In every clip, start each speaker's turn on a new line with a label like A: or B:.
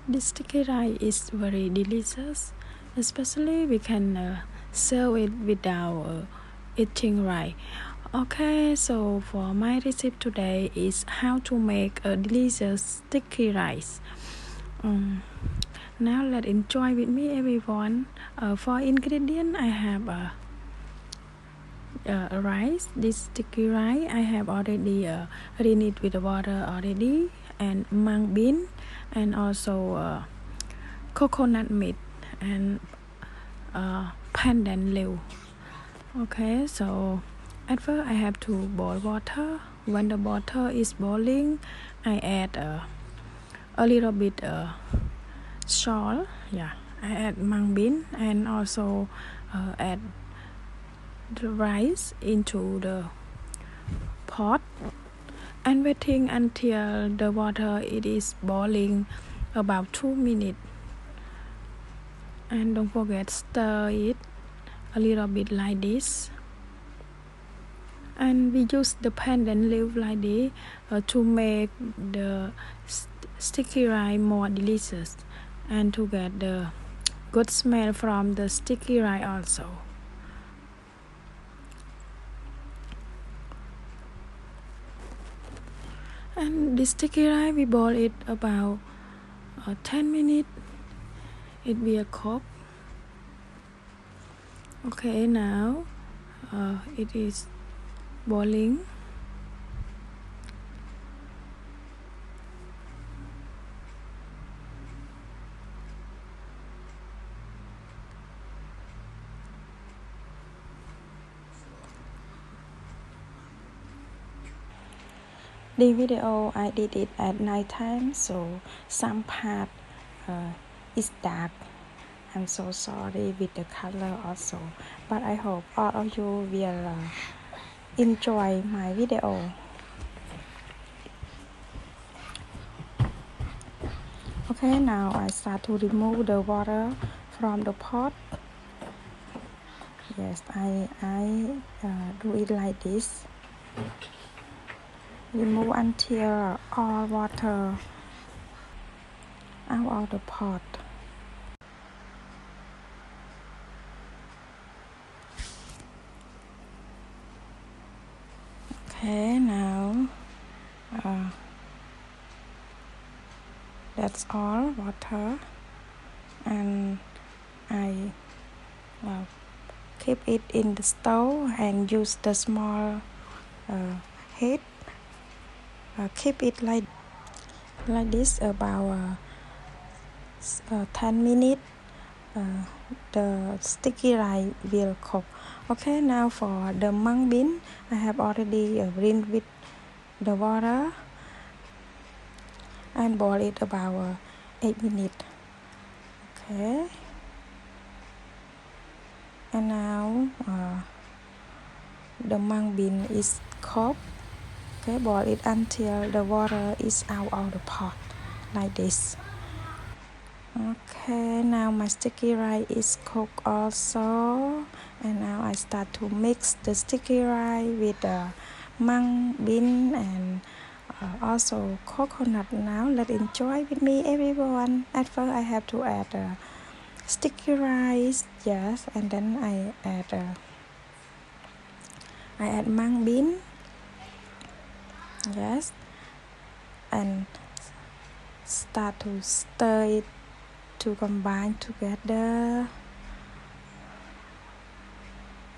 A: This sticky rice is very delicious, especially we can serve it without eating rice. Okay, so for my recipe today is how to make a delicious sticky rice. Now let's enjoy with me, everyone. For ingredient, I have rice. This sticky rice I have already rinse it with the water already, and mung bean, and also coconut meat and pandan leaf. Okay, so at first I have to boil water. When the water is boiling, I add a little bit salt. Yeah, I add mung bean and also add the rice into the pot and waiting until the water it is boiling about 2 minutes. And don't forget stir it a little bit like this. And we use the pandan leaf like this to make the sticky rice more delicious and to get the good smell from the sticky rice also. And the sticky rice we boil it about 10 minutes. It will cook. Okay, now it is boiling. The video I did it at night time, so some part is dark. I'm so sorry with the color also, but I hope all of you will enjoy my video. Okay, now I start to remove the water from the pot. Yes, I do it like this. Remove until all water out of the pot. Okay, now that's all water, and I keep it in the stove and use the small heat. Keep it like this about 10 minutes. The sticky rice will cook. Okay, now for the mung bean, I have already rinsed with the water and boil it about 8 minutes. Okay, and now the mung bean is cooked. Okay, boil it until the water is out of the pot like this. Okay, now my sticky rice is cooked also, and now I start to mix the sticky rice with the mung bean and also coconut. Now let's enjoy with me, everyone. At first I have to add sticky rice, yes, and then I add mung bean, yes, and start to stir it to combine together.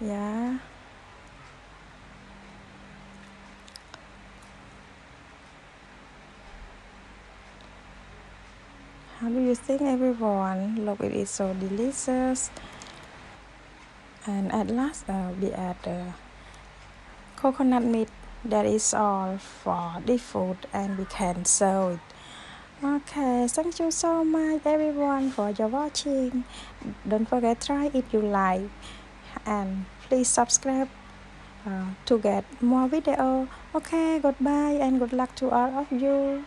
A: Yeah, how do you think, everyone? Look, it is so delicious. And at last we add coconut meat. That is all for this food, and we can serve it. Okay, thank you so much, everyone, for your watching. Don't forget, try if you like, and please subscribe to get more video. Okay, goodbye and good luck to all of you.